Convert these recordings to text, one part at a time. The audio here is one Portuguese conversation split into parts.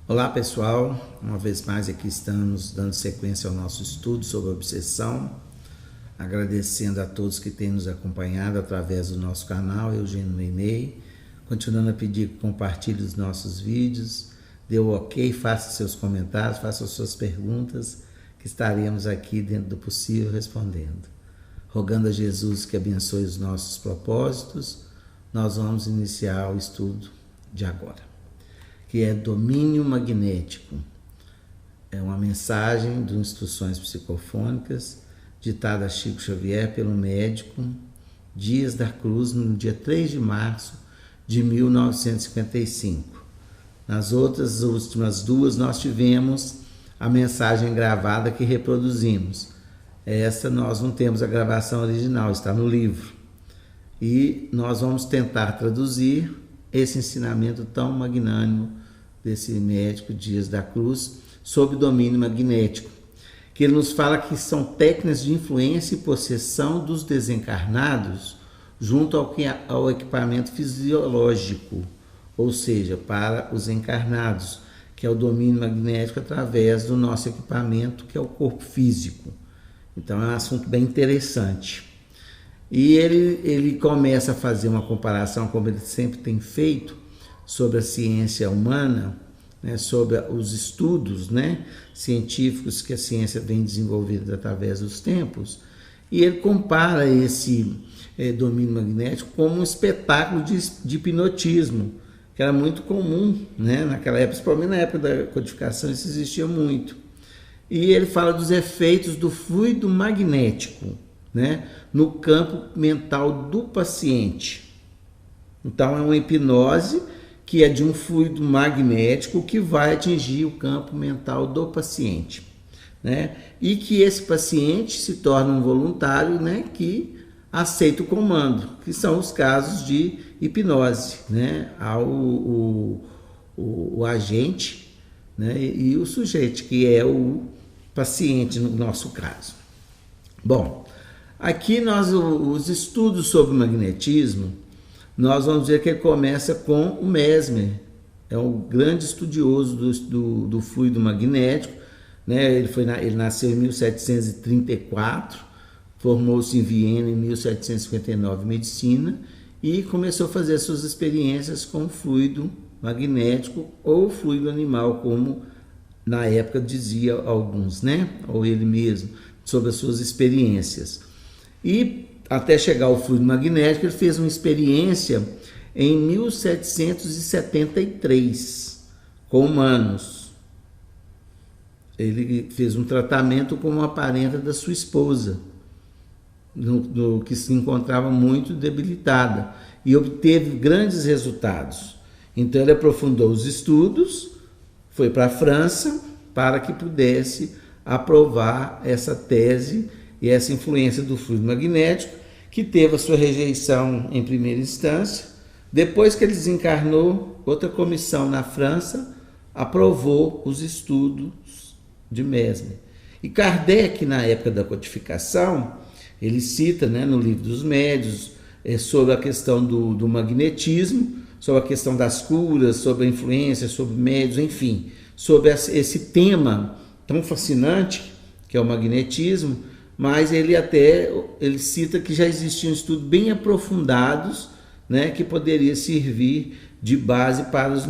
Olá pessoal, uma vez mais aqui estamos dando sequência ao nosso estudo sobre a obsessão, agradecendo a todos que têm nos acompanhado através do nosso canal Eugênio Nenê, continuando a pedir que compartilhe os nossos vídeos, dê o ok, faça seus comentários, faça suas perguntas, que estaremos aqui dentro do possível respondendo. Rogando a Jesus que abençoe os nossos propósitos, nós vamos iniciar o estudo de agora, que é domínio magnético. É uma mensagem de instruções psicofônicas ditada a Chico Xavier pelo médico Dias da Cruz no dia 3 de março de 1955. Nas últimas duas nós tivemos a mensagem gravada que reproduzimos. Esta nós não temos a gravação original, está no livro. E nós vamos tentar traduzir esse ensinamento tão magnânimo desse médico Dias da Cruz sobre domínio magnético, que ele nos fala que são técnicas de influência e possessão dos desencarnados junto ao equipamento fisiológico, ou seja, para os encarnados, que é o domínio magnético através do nosso equipamento, que é o corpo físico. Então é um assunto bem interessante. E ele começa a fazer uma comparação, como ele sempre tem feito, sobre a ciência humana, né, sobre os estudos, né, científicos que a ciência vem desenvolvendo através dos tempos, e ele compara esse domínio magnético como um espetáculo de hipnotismo, que era muito comum, né, naquela época, principalmente na época da codificação, isso existia muito. E ele fala dos efeitos do fluido magnético, né, no campo mental do paciente. Então é uma hipnose que é de um fluido magnético que vai atingir o campo mental do paciente, né, e que esse paciente se torna um voluntário, né, que aceita o comando, que são os casos de hipnose, né, o agente, né, e o sujeito, que é o paciente no nosso caso. Bom, aqui os estudos sobre magnetismo, nós vamos ver que ele começa com o Mesmer, é um grande estudioso do fluido magnético, né? Ele nasceu em 1734, formou-se em Viena em 1759 em medicina e começou a fazer suas experiências com fluido magnético ou fluido animal, como na época dizia alguns, né? Ou ele mesmo, sobre as suas experiências. E até chegar ao fluido magnético, ele fez uma experiência em 1773 com humanos. Ele fez um tratamento com uma parenta da sua esposa, no que se encontrava muito debilitada, e obteve grandes resultados. Então ele aprofundou os estudos, foi para a França para que pudesse aprovar essa tese e essa influência do fluido magnético, que teve a sua rejeição em primeira instância. Depois que ele desencarnou, outra comissão na França aprovou os estudos de Mesmer. E Kardec, na época da codificação, ele cita, né, no Livro dos Médiuns, sobre a questão do magnetismo, sobre a questão das curas, sobre a influência, sobre médiuns, enfim, sobre esse tema tão fascinante que é o magnetismo. Mas ele cita que já existiam estudos bem aprofundados, né, que poderia servir de base para os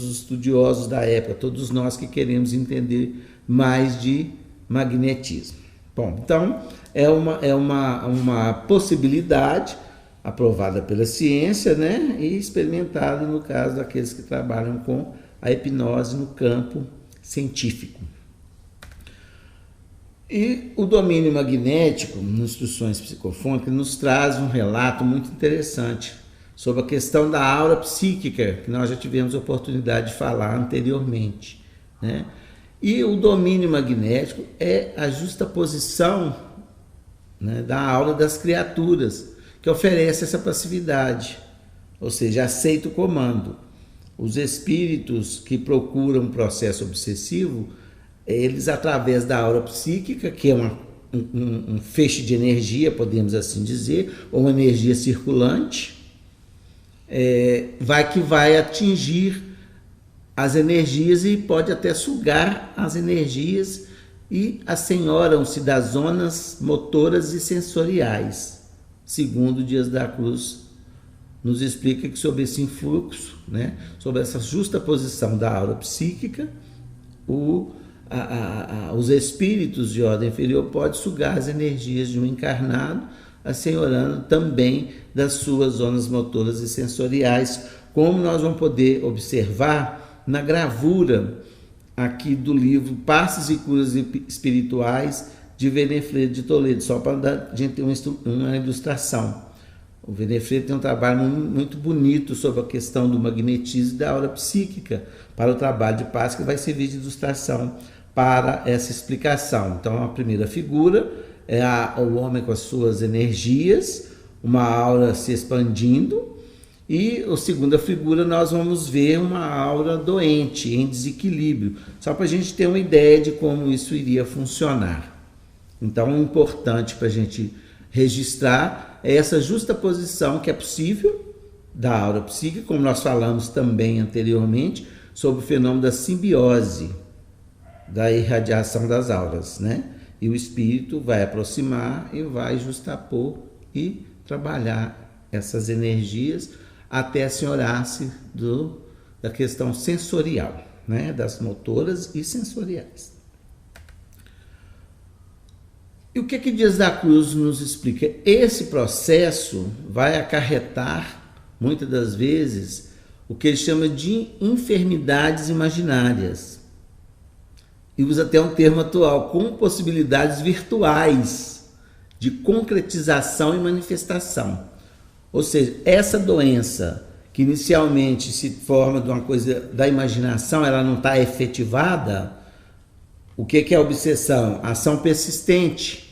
estudiosos da época, todos nós que queremos entender mais de magnetismo. Bom, então é uma possibilidade aprovada pela ciência, né, e experimentada no caso daqueles que trabalham com a hipnose no campo científico. E o domínio magnético, nas instruções psicofônicas, nos traz um relato muito interessante sobre a questão da aura psíquica, que nós já tivemos a oportunidade de falar anteriormente, né? E o domínio magnético é a justaposição, né, da aura das criaturas, que oferece essa passividade, ou seja, aceita o comando. Os espíritos que procuram um processo obsessivo, eles, através da aura psíquica, que é um feixe de energia, podemos assim dizer, ou uma energia circulante, vai atingir as energias e pode até sugar as energias e assenhoram-se das zonas motoras e sensoriais. Segundo Dias da Cruz nos explica que sobre esse influxo, né, sobre essa justa posição da aura psíquica, os espíritos de ordem inferior podem sugar as energias de um encarnado, assenhorando também das suas zonas motoras e sensoriais, como nós vamos poder observar na gravura aqui do livro Passes e Curas Espirituais de Venefredo de Toledo, só para a gente ter uma ilustração. O Venefredo tem um trabalho muito bonito sobre a questão do magnetismo e da aura psíquica para o trabalho de paz, que vai servir de ilustração para essa explicação. Então, a primeira figura é o homem com as suas energias, uma aura se expandindo, e a segunda figura nós vamos ver uma aura doente, em desequilíbrio, só para a gente ter uma ideia de como isso iria funcionar. Então, o importante para a gente registrar é essa justa posição que é possível da aura psíquica, como nós falamos também anteriormente, sobre o fenômeno da simbiose, da irradiação das auras, né? E o espírito vai aproximar e vai justapor e trabalhar essas energias até assenhorar-se da questão sensorial, né? Das motoras e sensoriais. E o que Dias da Cruz nos explica? Esse processo vai acarretar, muitas das vezes, o que ele chama de enfermidades imaginárias. E usa até um termo atual, com possibilidades virtuais de concretização e manifestação. Ou seja, essa doença que inicialmente se forma de uma coisa da imaginação, ela não está efetivada. O que é a obsessão? Ação persistente.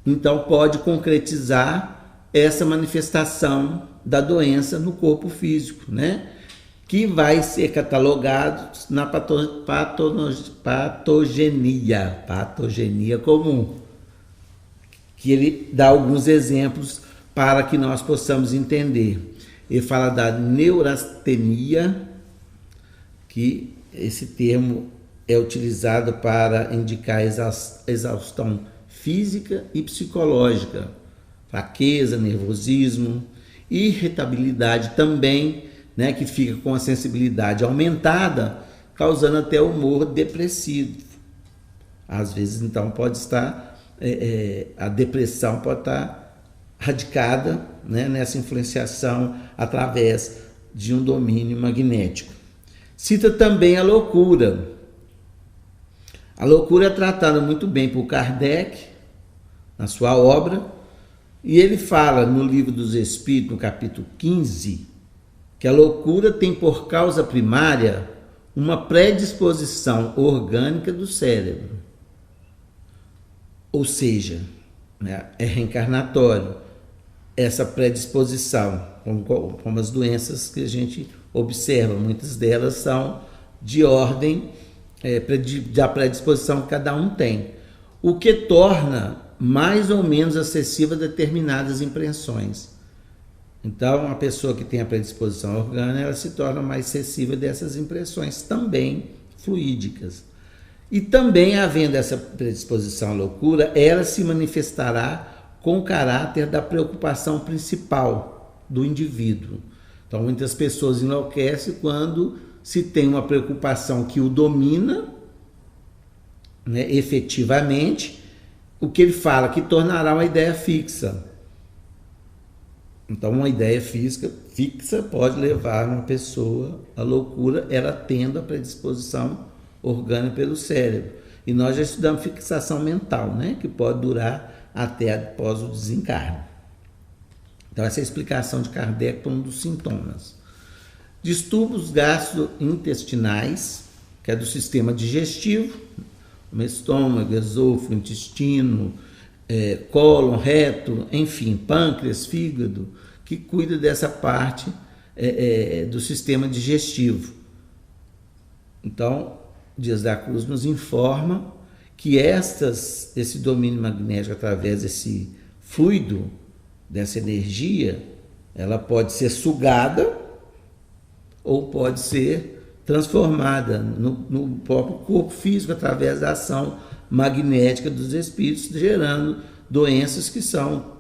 Então pode concretizar essa manifestação da doença no corpo físico, né? Que vai ser catalogado na patogenia comum, que ele dá alguns exemplos para que nós possamos entender. Ele fala da neurastenia, que esse termo é utilizado para indicar exaustão física e psicológica, fraqueza, nervosismo, irritabilidade também, né, que fica com a sensibilidade aumentada, causando até humor depressivo. Às vezes, então, pode estar, a depressão pode estar radicada, né, nessa influenciação através de um domínio magnético. Cita também a loucura. A loucura é tratada muito bem por Kardec, na sua obra, e ele fala no Livro dos Espíritos, no capítulo 15, que a loucura tem por causa primária uma predisposição orgânica do cérebro. Ou seja, né, é reencarnatório essa predisposição, como as doenças que a gente observa, muitas delas são de ordem da predisposição que cada um tem, o que torna mais ou menos acessível a determinadas impressões. Então, uma pessoa que tem a predisposição orgânica, ela se torna mais acessível dessas impressões também fluídicas. E também, havendo essa predisposição à loucura, ela se manifestará com o caráter da preocupação principal do indivíduo. Então, muitas pessoas enlouquecem quando se tem uma preocupação que o domina, né, efetivamente, o que ele fala que tornará uma ideia fixa. Então, uma ideia fixa pode levar uma pessoa à loucura, ela tendo a predisposição orgânica pelo cérebro. E nós já estudamos fixação mental, né, que pode durar até após o desencarne. Então, essa é a explicação de Kardec para um dos sintomas. Distúrbios gastrointestinais, que é do sistema digestivo, o estômago, esôfago, intestino, cólon, reto, enfim, pâncreas, fígado, que cuida dessa parte do sistema digestivo. Então, Dias da Cruz nos informa que esse domínio magnético, através desse fluido, dessa energia, ela pode ser sugada ou pode ser transformada no próprio corpo físico através da ação magnética dos espíritos, gerando doenças que são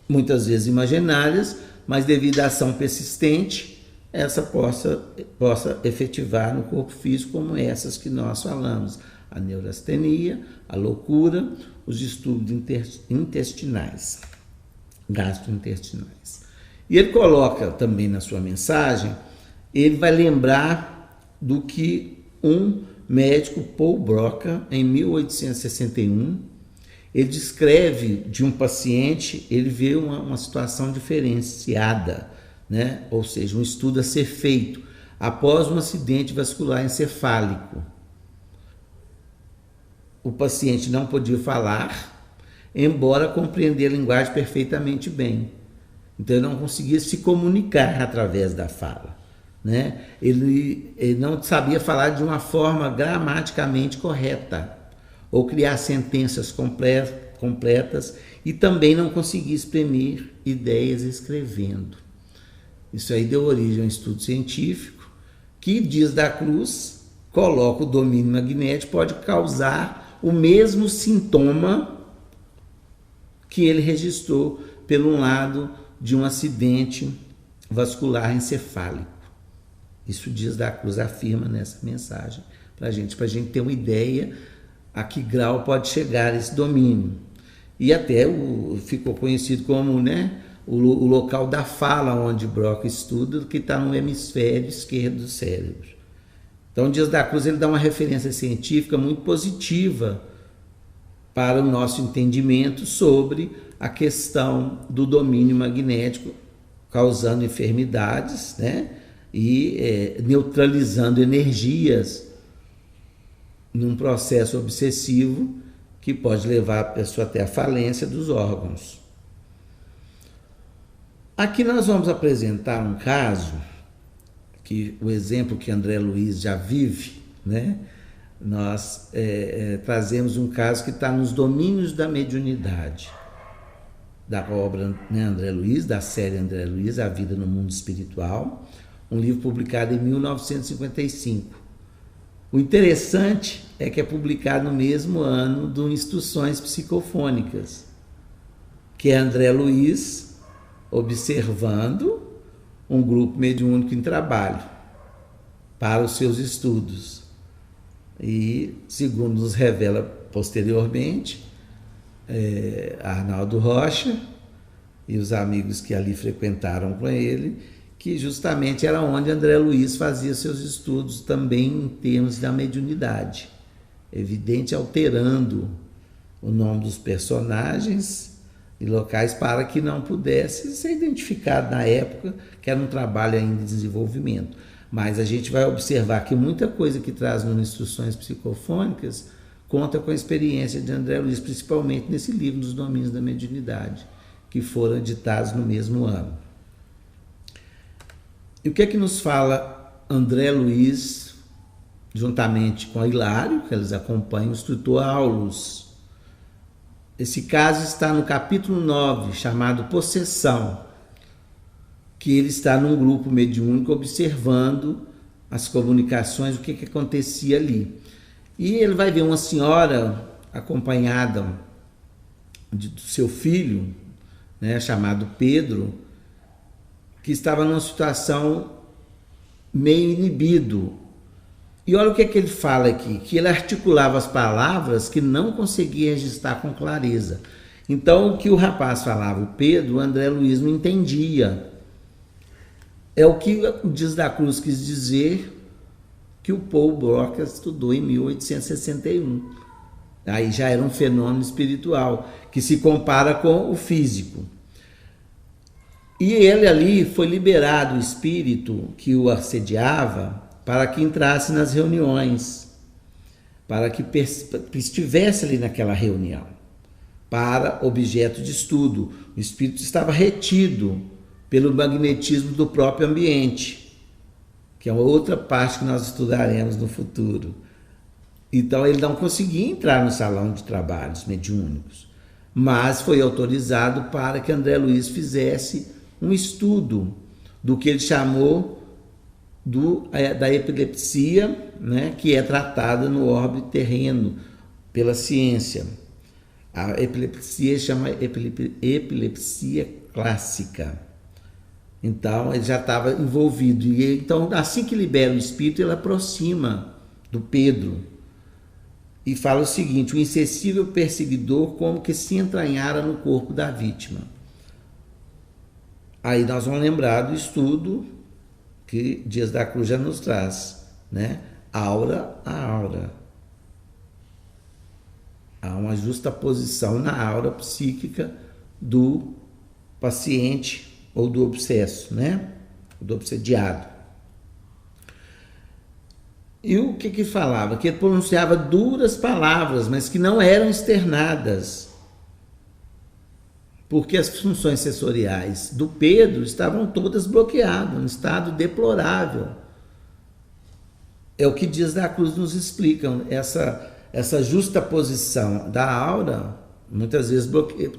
muitas vezes imaginárias, mas devido à ação persistente, essa possa efetivar no corpo físico, como essas que nós falamos: a neurastenia, a loucura, os distúrbios intestinais, gastrointestinais. E ele coloca também na sua mensagem, ele vai lembrar do que um médico, Paul Broca, em 1861, ele descreve de um paciente, ele vê uma situação diferenciada, né? Ou seja, um estudo a ser feito após um acidente vascular encefálico. O paciente não podia falar, embora compreender a linguagem perfeitamente bem. Então ele não conseguia se comunicar através da fala, né? Ele não sabia falar de uma forma gramaticamente correta, ou criar sentenças completas, e também não conseguia exprimir ideias escrevendo. Isso aí deu origem a um estudo científico que, Dias da Cruz, coloca o domínio magnético pode causar o mesmo sintoma que ele registrou pelo lado de um acidente vascular encefálico. Isso Dias da Cruz afirma nessa mensagem para a gente ter uma ideia a que grau pode chegar esse domínio. E até ficou conhecido como, né, o local da fala, onde Broca estuda, que está no hemisfério esquerdo do cérebro. Então, Dias da Cruz ele dá uma referência científica muito positiva para o nosso entendimento sobre a questão do domínio magnético, causando enfermidades, né, e neutralizando energias num processo obsessivo que pode levar a pessoa até a falência dos órgãos. Aqui nós vamos apresentar um caso, que o exemplo que André Luiz já vive, né? Nós trazemos um caso que está nos domínios da mediunidade, da obra, né, André Luiz, da série André Luiz, A Vida no Mundo Espiritual, um livro publicado em 1955. O interessante é que é publicado no mesmo ano do Instruções Psicofônicas, que é André Luiz observando um grupo mediúnico em trabalho para os seus estudos. E, segundo nos revela posteriormente, Arnaldo Rocha e os amigos que ali frequentaram com ele, que justamente era onde André Luiz fazia seus estudos também em termos da mediunidade, evidente alterando o nome dos personagens e locais para que não pudesse ser identificado na época, que era um trabalho ainda em desenvolvimento. Mas a gente vai observar que muita coisa que traz nas Instruções Psicofônicas conta com a experiência de André Luiz, principalmente nesse livro dos domínios da mediunidade, que foram editados no mesmo ano. E o que é que nos fala André Luiz, juntamente com Hilário, que eles acompanham, o instrutor Aulus? Esse caso está no capítulo 9, chamado Possessão, que ele está num grupo mediúnico observando as comunicações, o que acontecia ali. E ele vai ver uma senhora acompanhada do seu filho, né, chamado Pedro, que estava numa situação meio inibido. E olha o que ele fala aqui, que ele articulava as palavras que não conseguia registrar com clareza. Então, o que o rapaz falava, o Pedro, o André Luiz não entendia. É o que o Dias da Cruz quis dizer que o Paul Broca estudou em 1861. Aí já era um fenômeno espiritual, que se compara com o físico. E ele ali foi liberado, o espírito que o assediava, para que entrasse nas reuniões, para que estivesse ali naquela reunião, para objeto de estudo. O espírito estava retido pelo magnetismo do próprio ambiente, que é uma outra parte que nós estudaremos no futuro. Então ele não conseguia entrar no salão de trabalhos mediúnicos, mas foi autorizado para que André Luiz fizesse um estudo do que ele chamou da epilepsia, né, que é tratada no orbe terreno pela ciência. A epilepsia chama epilepsia clássica. Então, ele já estava envolvido. E então, assim que libera o espírito, ele aproxima do Pedro e fala o seguinte: o insensível perseguidor como que se entranhara no corpo da vítima. Aí nós vamos lembrar do estudo que Dias da Cruz já nos traz, né? Aura a aura. Há uma justaposição na aura psíquica do paciente ou do obsesso, né? Do obsediado. E o que falava? Que ele pronunciava duras palavras, mas que não eram externadas, porque as funções sensoriais do Pedro estavam todas bloqueadas, um estado deplorável. É o que Dias da Cruz nos explica, essa justaposição da aura, muitas vezes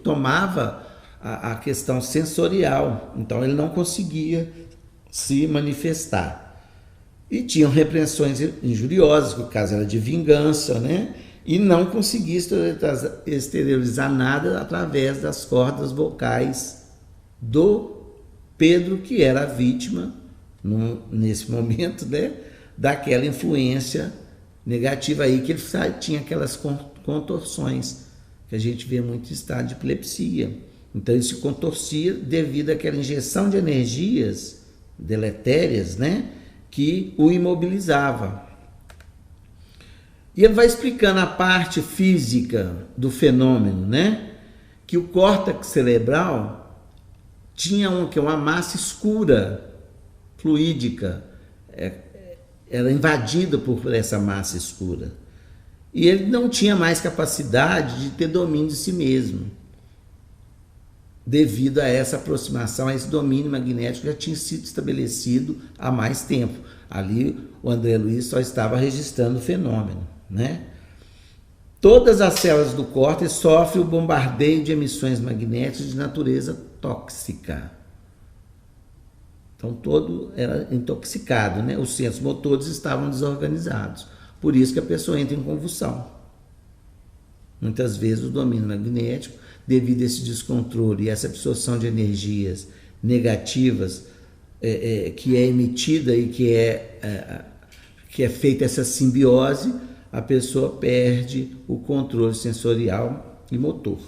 tomava a questão sensorial, então ele não conseguia se manifestar. E tinham repreensões injuriosas, que o caso era de vingança, né? E não conseguia exteriorizar nada através das cordas vocais do Pedro, que era a vítima, nesse momento, né? Daquela influência negativa aí, que ele tinha aquelas contorções, que a gente vê muito em estado de epilepsia. Então ele se contorcia devido àquela injeção de energias deletérias, né, que o imobilizava. E ele vai explicando a parte física do fenômeno, né, que o córtex cerebral tinha uma massa escura, fluídica, era invadido por essa massa escura. E ele não tinha mais capacidade de ter domínio de si mesmo, devido a essa aproximação, a esse domínio magnético que já tinha sido estabelecido há mais tempo. Ali o André Luiz só estava registrando o fenômeno, né? Todas as células do córtex sofrem o bombardeio de emissões magnéticas de natureza tóxica. Então todo era intoxicado, né? Os centros motores estavam desorganizados. Por isso que a pessoa entra em convulsão. Muitas vezes o domínio magnético, devido a esse descontrole e essa absorção de energias negativas que é emitida e que é feita essa simbiose, a pessoa perde o controle sensorial e motor.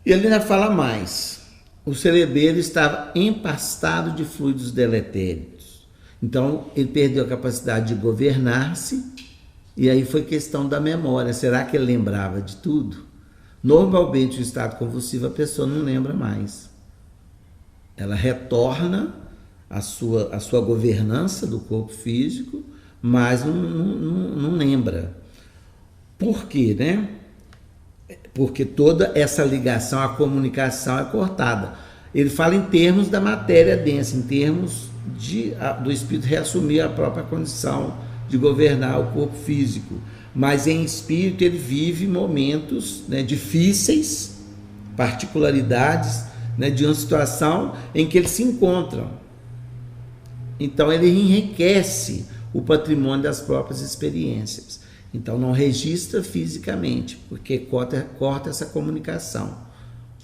E ele ainda fala mais. O cerebelo estava empastado de fluidos deletérios. Então, ele perdeu a capacidade de governar-se. E aí foi questão da memória. Será que ele lembrava de tudo? Normalmente, no estado convulsivo, a pessoa não lembra mais. Ela retorna à sua governança do corpo físico, mas não lembra. Por quê, né? Porque toda essa ligação, a comunicação é cortada. Ele fala em termos da matéria densa, em termos do espírito reassumir a própria condição de governar o corpo físico, mas em espírito ele vive momentos, né, difíceis, particularidades, né, de uma situação em que eles se encontram. Então ele enriquece o patrimônio das próprias experiências. Então não registra fisicamente, porque corta essa comunicação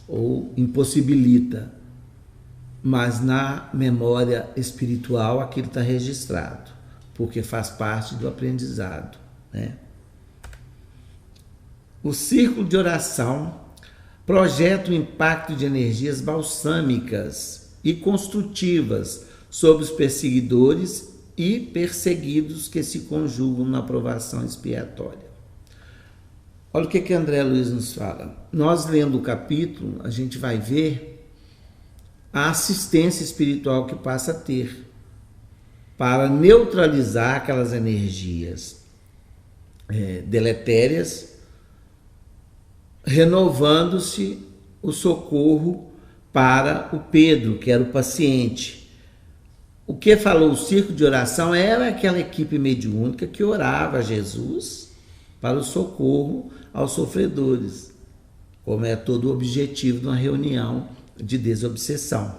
ou impossibilita, mas na memória espiritual aquilo está registrado, porque faz parte do aprendizado, né? O círculo de oração projeta o impacto de energias balsâmicas e construtivas sobre os perseguidores e perseguidos que se conjugam na provação expiatória. Olha o que André Luiz nos fala. Nós, lendo o capítulo, a gente vai ver a assistência espiritual que passa a ter para neutralizar aquelas energias deletérias, renovando-se o socorro para o Pedro, que era o paciente. O que falou o círculo de oração era aquela equipe mediúnica que orava a Jesus para o socorro aos sofredores, como é todo o objetivo de uma reunião de desobsessão.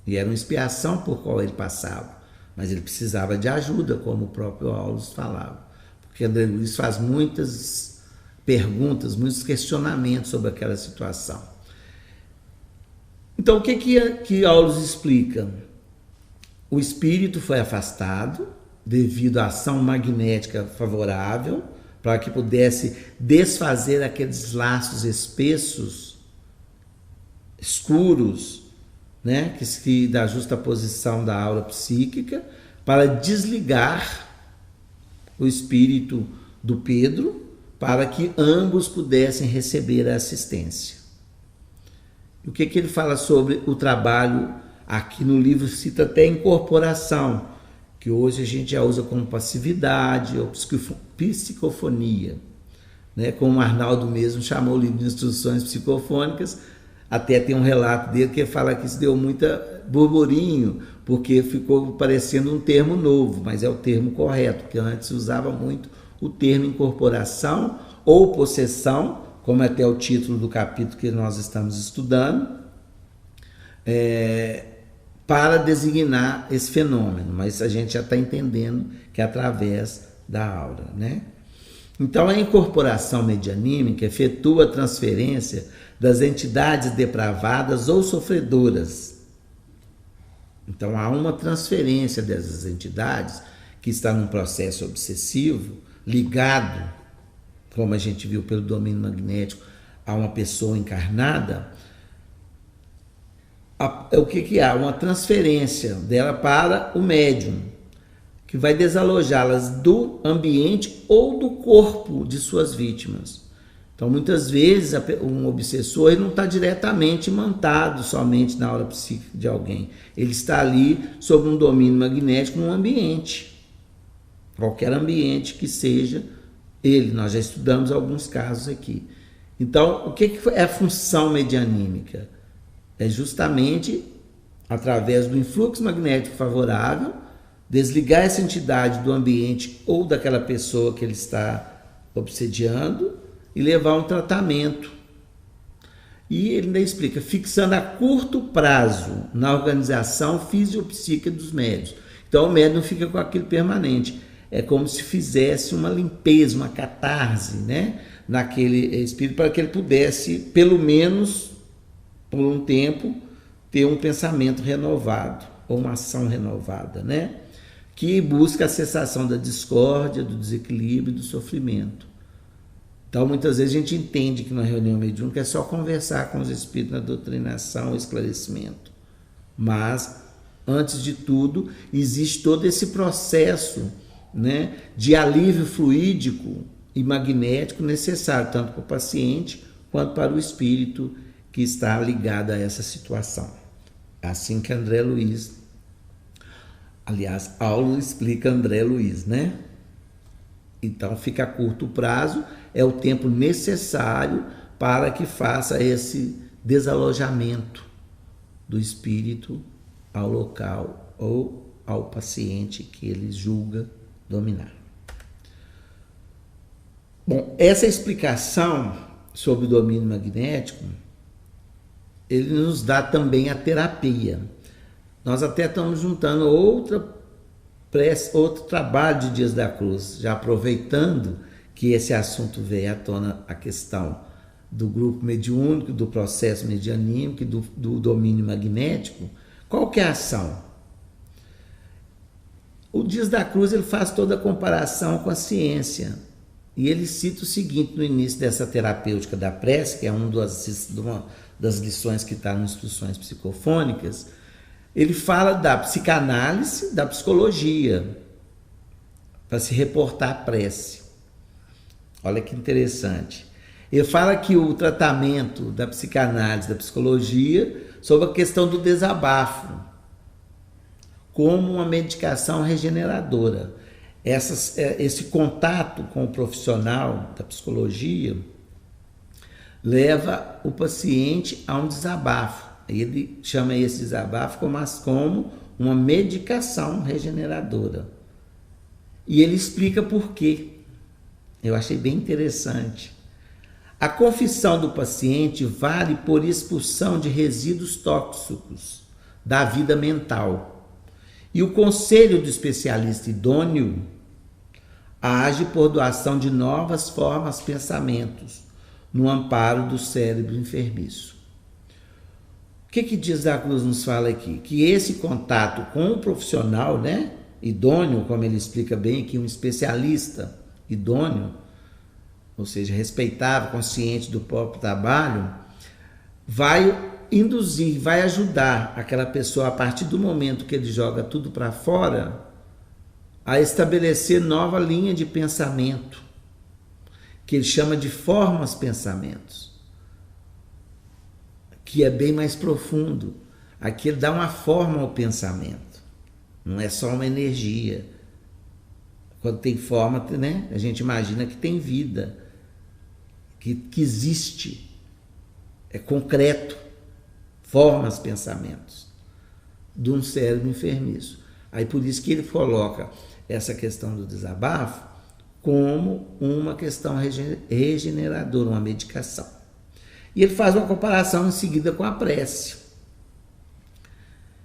e era uma expiação por qual ele passava, mas ele precisava de ajuda, como o próprio Aulus falava, porque André Luiz faz muitas perguntas, muitos questionamentos sobre aquela situação. Então, o que Aulus explica? O espírito foi afastado devido à ação magnética favorável, para que pudesse desfazer aqueles laços espessos, escuros, né, que da justa posição da aura psíquica, para desligar o espírito do Pedro, para que ambos pudessem receber a assistência. O que ele fala sobre o trabalho? Aqui no livro cita até incorporação, que hoje a gente já usa como passividade ou psicofonia, né? Como o Arnaldo mesmo chamou o livro de instruções psicofônicas. Até tem um relato dele que fala que isso deu muita burburinho, porque ficou parecendo um termo novo, mas é o termo correto, porque antes se usava muito o termo incorporação ou possessão, como até o título do capítulo que nós estamos estudando, para designar esse fenômeno, mas a gente já está entendendo que é através da aura, né? Então, a incorporação medianímica efetua a transferência das entidades depravadas ou sofredoras. Então, há uma transferência dessas entidades que está num processo obsessivo, ligado, como a gente viu pelo domínio magnético, a uma pessoa encarnada. O que há? Uma transferência dela para o médium, que vai desalojá-las do ambiente ou do corpo de suas vítimas. Então, muitas vezes, um obsessor ele não está diretamente imantado somente na aura psíquica de alguém. Ele está ali sob um domínio magnético num ambiente, qualquer ambiente que seja ele. Nós já estudamos alguns casos aqui. Então, o que é a função medianímica? É justamente, através do influxo magnético favorável, desligar essa entidade do ambiente ou daquela pessoa que ele está obsediando e levar um tratamento. E ele ainda explica, fixando a curto prazo na organização fisiopsíquica dos médiuns. Então, o médium fica com aquilo permanente. É como se fizesse uma limpeza, uma catarse, né, naquele espírito, para que ele pudesse, pelo menos por um tempo, ter um pensamento renovado, ou uma ação renovada, né? Que busca a cessação da discórdia, do desequilíbrio e do sofrimento. Então, muitas vezes a gente entende que na reunião mediúnica é só conversar com os espíritos na doutrinação, esclarecimento. Mas, antes de tudo, existe todo esse processo, né, de alívio fluídico e magnético necessário, tanto para o paciente quanto para o espírito que está ligado a essa situação. Assim que André Luiz, aliás, Aulus explica André Luiz, né? Então, fica a curto prazo, é o tempo necessário para que faça esse desalojamento do espírito ao local ou ao paciente que ele julga dominar. Bom, essa explicação sobre o domínio magnético, ele nos dá também a terapia. Nós até estamos juntando outro trabalho de Dias da Cruz, já aproveitando que esse assunto veio à tona, a questão do grupo mediúnico, do processo medianímico, do domínio magnético. Qual que é a ação? O Dias da Cruz ele faz toda a comparação com a ciência. E ele cita o seguinte no início dessa terapêutica da prece, que é uma das lições que está nas instruções psicofônicas. Ele fala da psicanálise, da psicologia, para se reportar à prece. Olha que interessante. Ele fala que o tratamento da psicanálise, da psicologia, sobre a questão do desabafo, como uma medicação regeneradora. Esse contato com o profissional da psicologia leva o paciente a um desabafo. Ele chama esse desabafo como uma medicação regeneradora. E ele explica por quê. Eu achei bem interessante. A confissão do paciente vale por expulsão de resíduos tóxicos da vida mental. E o conselho do especialista idôneo age por doação de novas formas, pensamentos, no amparo do cérebro enfermiço. O que Dias da Cruz nos fala aqui? Que esse contato com o profissional, né, idôneo, como ele explica bem aqui, um especialista idôneo, ou seja, respeitável, consciente do próprio trabalho, vai induzir, vai ajudar aquela pessoa, a partir do momento que ele joga tudo para fora, a estabelecer nova linha de pensamento, que ele chama de formas pensamentos, que é bem mais profundo. Aqui ele dá uma forma ao pensamento, não é só uma energia. Quando tem forma, né, a gente imagina que tem vida, que existe, é concreto, formas pensamentos de um cérebro enfermiço. Aí por isso que ele coloca essa questão do desabafo como uma questão regeneradora, uma medicação. E ele faz uma comparação em seguida com a prece.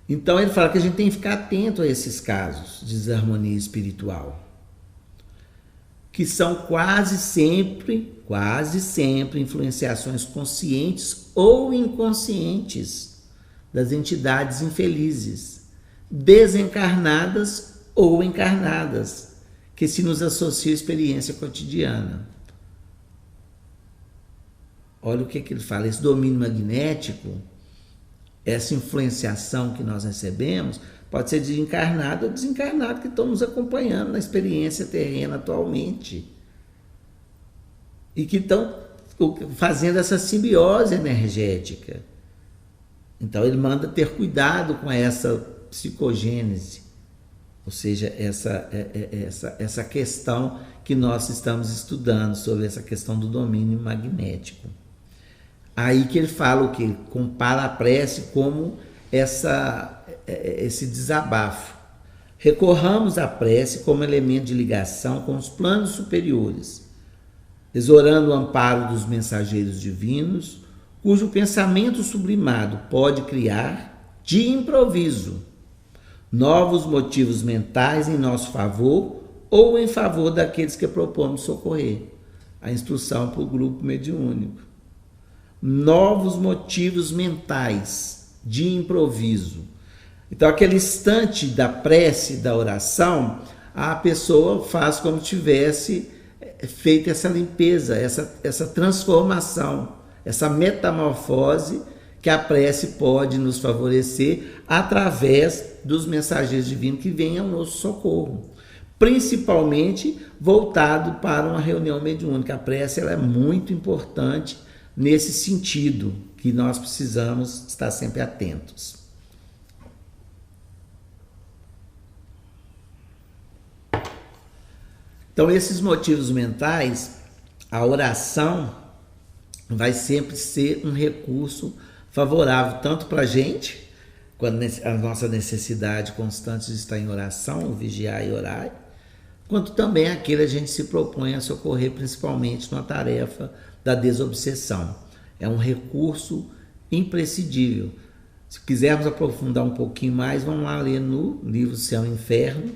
Então ele fala que a gente tem que ficar atento a esses casos de desarmonia espiritual, que são quase sempre influenciações conscientes ou inconscientes das entidades infelizes, desencarnadas ou encarnadas, que se nos associam à experiência cotidiana. Olha o que ele fala, esse domínio magnético, essa influenciação que nós recebemos, pode ser de encarnado ou desencarnado que estão nos acompanhando na experiência terrena atualmente. E que estão fazendo essa simbiose energética. Então ele manda ter cuidado com essa psicogênese, ou seja, essa questão que nós estamos estudando sobre essa questão do domínio magnético. Aí que ele fala o que? Compara a prece como esse desabafo. Recorramos à prece como elemento de ligação com os planos superiores, exorando o amparo dos mensageiros divinos, cujo pensamento sublimado pode criar, de improviso, novos motivos mentais em nosso favor ou em favor daqueles que propomos socorrer. A instrução para o grupo mediúnico. Novos motivos mentais de improviso. Então, aquele instante da prece, da oração, a pessoa faz como se tivesse feito essa limpeza, essa transformação, essa metamorfose que a prece pode nos favorecer através dos mensageiros divinos que vêm ao nosso socorro, principalmente voltado para uma reunião mediúnica. A prece ela é muito importante nesse sentido, que nós precisamos estar sempre atentos. Então, esses motivos mentais, a oração vai sempre ser um recurso favorável, tanto para a gente, quando a nossa necessidade constante de estar em oração, vigiar e orar, quanto também aquele a gente se propõe a socorrer, principalmente na tarefa da desobsessão. É um recurso imprescindível. Se quisermos aprofundar um pouquinho mais, vamos lá ler no livro Céu e Inferno,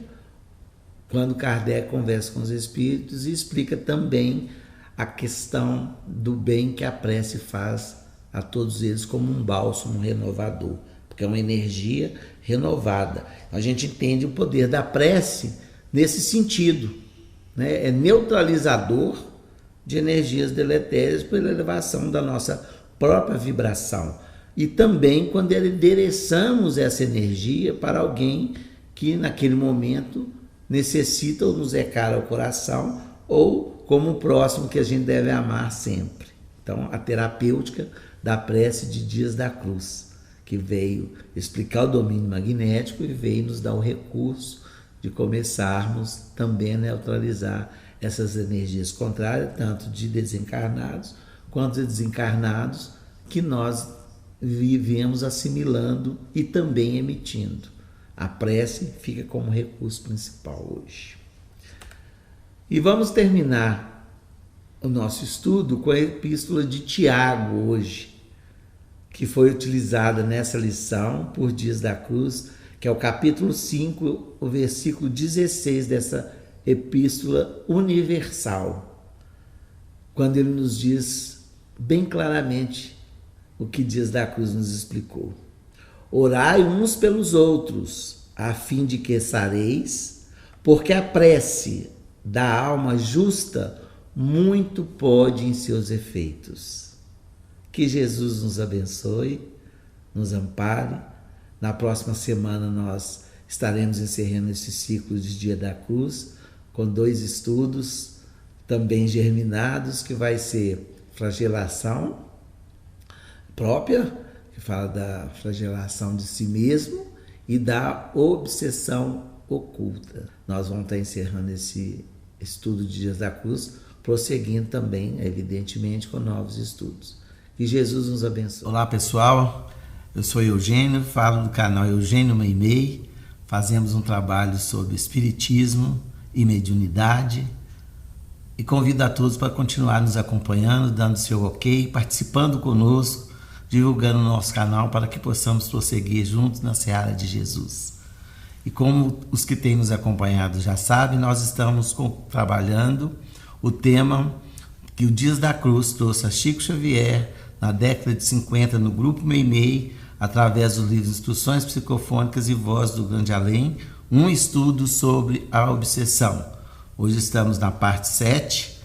quando Kardec conversa com os espíritos e explica também a questão do bem que a prece faz a todos eles como um bálsamo renovador, porque é uma energia renovada. A gente entende o poder da prece nesse sentido, né? É neutralizador de energias deletérias pela elevação da nossa própria vibração. E também quando endereçamos essa energia para alguém que naquele momento necessita ou nos é caro ao coração, ou como o próximo que a gente deve amar sempre. Então, a terapêutica da prece de Dias da Cruz, que veio explicar o domínio magnético e veio nos dar o recurso de começarmos também a neutralizar essas energias contrárias, tanto de desencarnados quanto de desencarnados, que nós vivemos assimilando e também emitindo. A prece fica como recurso principal hoje. E vamos terminar o nosso estudo com a epístola de Tiago hoje, que foi utilizada nessa lição por Dias da Cruz, que é o capítulo 5, o versículo 16 dessa epístola universal, quando ele nos diz bem claramente o que Dias da Cruz nos explicou. Orai uns pelos outros, a fim de que sareis, porque a prece da alma justa muito pode em seus efeitos. Que Jesus nos abençoe, nos ampare. Na próxima semana nós estaremos encerrando esse ciclo de Dia da Cruz com 2 estudos também germinados, que vai ser flagelação própria, que fala da flagelação de si mesmo, e da obsessão oculta. Nós vamos estar encerrando esse estudo de Dias da Cruz, prosseguindo também, evidentemente, com novos estudos. Que Jesus nos abençoe. Olá, pessoal. Eu sou Eugênio, falo do canal Eugênio Meimei. Fazemos um trabalho sobre espiritismo e mediunidade. E convido a todos para continuar nos acompanhando, dando seu ok, participando conosco, divulgando o nosso canal para que possamos prosseguir juntos na seara de Jesus. E como os que têm nos acompanhado já sabem, nós estamos trabalhando o tema que o Dias da Cruz trouxe a Chico Xavier na década de 50 no Grupo Meimei, através dos livros Instruções Psicofônicas e Voz do Grande Além, um estudo sobre a obsessão. Hoje estamos na parte 7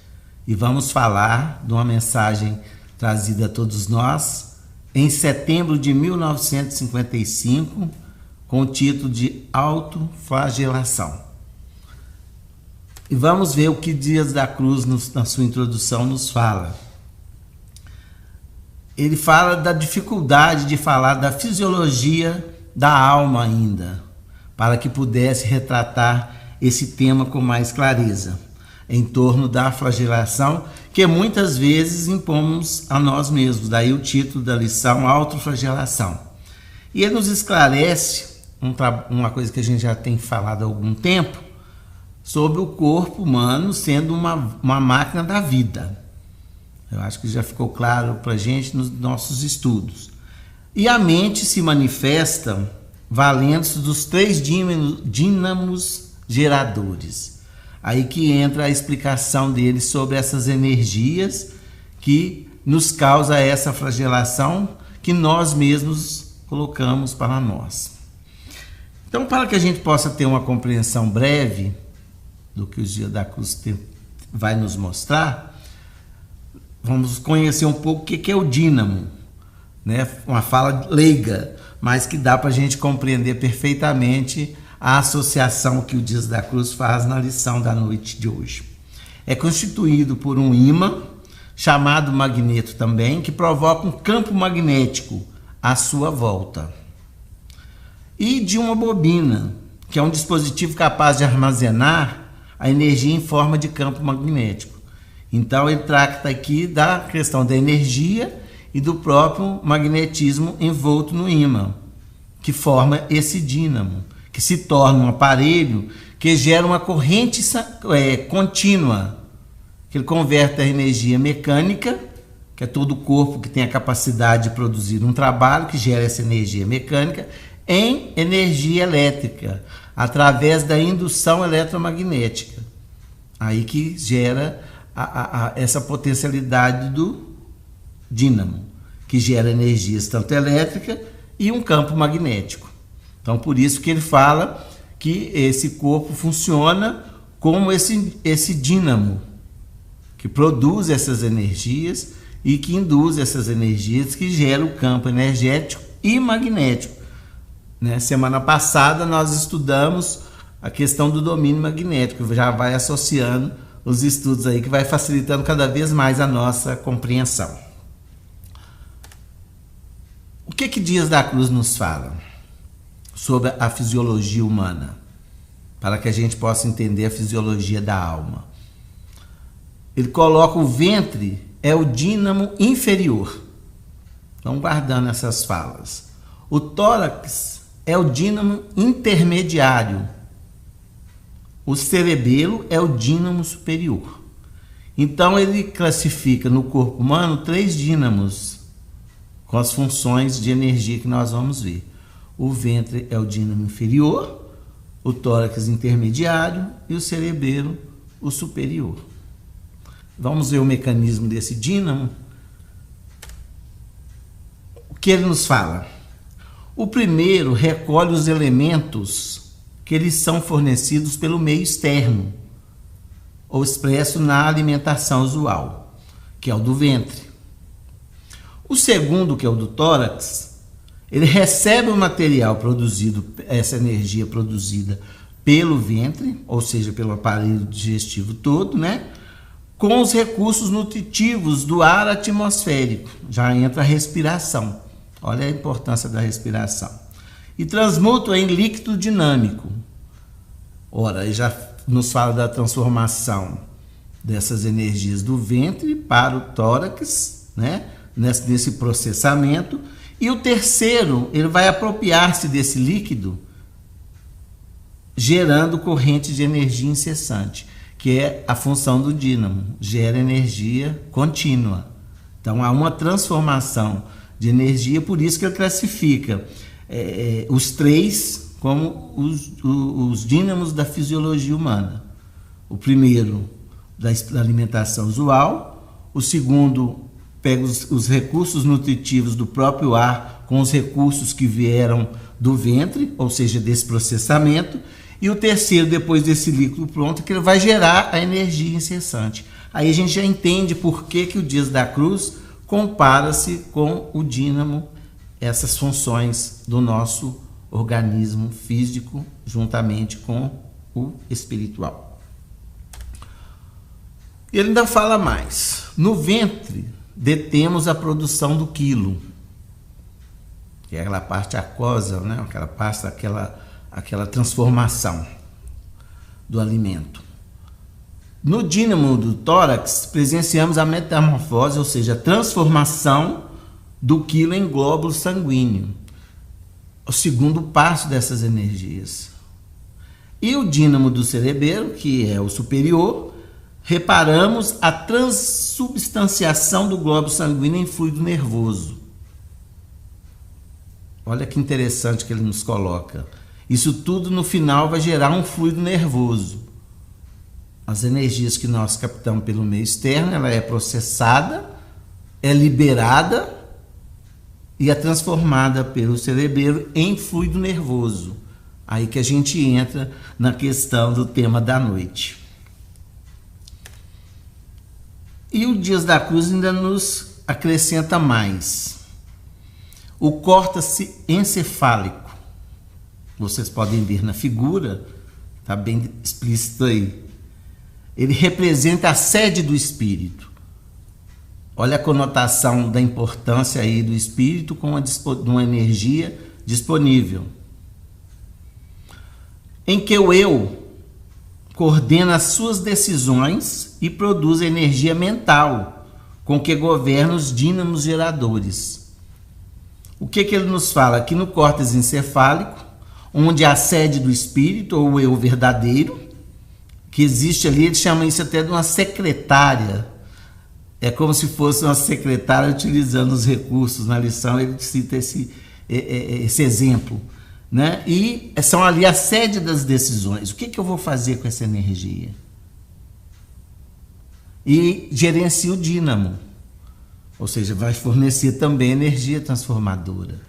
e vamos falar de uma mensagem trazida a todos nós em setembro de 1955, com o título de Autoflagelação. E vamos ver o que Dias da Cruz, na sua introdução, nos fala. Ele fala da dificuldade de falar da fisiologia da alma ainda, para que pudesse retratar esse tema com mais clareza, em torno da flagelação, que muitas vezes impomos a nós mesmos. Daí o título da lição, Autoflagelação. E ele nos esclarece uma coisa que a gente já tem falado há algum tempo, sobre o corpo humano sendo uma máquina da vida. Eu acho que já ficou claro para a gente nos nossos estudos. E a mente se manifesta valendo-se dos 3 dínamos geradores. Aí que entra a explicação dele sobre essas energias que nos causa essa flagelação que nós mesmos colocamos para nós. Então, para que a gente possa ter uma compreensão breve do que o Dia da Cruz vai nos mostrar, vamos conhecer um pouco o que é o dínamo, né? Uma fala leiga, mas que dá para a gente compreender perfeitamente a associação que o Dias da Cruz faz na lição da noite de hoje. É constituído por um ímã, chamado magneto também, que provoca um campo magnético à sua volta. E de uma bobina, que é um dispositivo capaz de armazenar a energia em forma de campo magnético. Então ele trata aqui da questão da energia e do próprio magnetismo envolto no ímã, que forma esse dínamo, que se torna um aparelho que gera uma corrente contínua, que ele converte a energia mecânica, que é todo o corpo que tem a capacidade de produzir um trabalho, que gera essa energia mecânica, em energia elétrica, através da indução eletromagnética. Aí que gera essa potencialidade do dínamo, que gera energias tanto elétrica e um campo magnético. Então, por isso que ele fala que esse corpo funciona como esse dínamo, que produz essas energias e que induz essas energias, que gera o campo energético e magnético. Né? Semana passada nós estudamos a questão do domínio magnético, já vai associando os estudos aí, que vai facilitando cada vez mais a nossa compreensão. O que Dias da Cruz nos fala sobre a fisiologia humana, para que a gente possa entender a fisiologia da alma? Ele coloca o ventre é o dínamo inferior. Vamos guardando essas falas. O tórax é o dínamo intermediário. O cerebelo é o dínamo superior. Então ele classifica no corpo humano 3 dínamos com as funções de energia que nós vamos ver. O ventre é o dínamo inferior, o tórax intermediário e o cerebelo o superior. Vamos ver o mecanismo desse dínamo. O que ele nos fala? O primeiro recolhe os elementos que eles são fornecidos pelo meio externo, ou expresso na alimentação usual, que é o do ventre. O segundo, que é o do tórax, ele recebe o material produzido, essa energia produzida pelo ventre, ou seja, pelo aparelho digestivo todo, né? Com os recursos nutritivos do ar atmosférico. Já entra a respiração. Olha a importância da respiração. E transmuta em líquido dinâmico. Ora, aí já nos fala da transformação dessas energias do ventre para o tórax, né? Nesse processamento. E o terceiro, ele vai apropriar-se desse líquido, gerando corrente de energia incessante, que é a função do dínamo, gera energia contínua. Então há uma transformação de energia, por isso que ele classifica os três como os dínamos da fisiologia humana. O primeiro, da alimentação usual, o segundo, pega os recursos nutritivos do próprio ar com os recursos que vieram do ventre, ou seja, desse processamento, e o terceiro, depois desse líquido pronto, que ele vai gerar a energia incessante. Aí a gente já entende por que o Dias da Cruz compara-se com o dínamo, essas funções do nosso organismo físico, juntamente com o espiritual. Ele ainda fala mais. No ventre, detemos a produção do quilo, que é aquela parte aquosa, né? Aquela parte, aquela transformação do alimento. No dínamo do tórax, presenciamos a metamorfose, ou seja, a transformação do quilo em glóbulo sanguíneo, o segundo passo dessas energias. E o dínamo do cerebelo, que é o superior, reparamos a transubstanciação do globo sanguíneo em fluido nervoso. Olha que interessante que ele nos coloca. Isso tudo no final vai gerar um fluido nervoso. As energias que nós captamos pelo meio externo, ela é processada, é liberada e é transformada pelo cerebelo em fluido nervoso. Aí que a gente entra na questão do tema da noite. E o Dias da Cruz ainda nos acrescenta mais. O córtex encefálico. Vocês podem ver na figura, está bem explícito aí. Ele representa a sede do espírito. Olha a conotação da importância aí do espírito com uma energia disponível. Em que o eu coordena as suas decisões e produz energia mental, com que governa os dínamos geradores. O que ele nos fala? Aqui no córtex encefálico, onde a sede do espírito, ou o eu verdadeiro, que existe ali, ele chama isso até de uma secretária. É como se fosse uma secretária utilizando os recursos. Na lição ele cita esse exemplo, né? E são ali a sede das decisões. O que eu vou fazer com essa energia? E gerencia o dínamo, ou seja, vai fornecer também energia transformadora,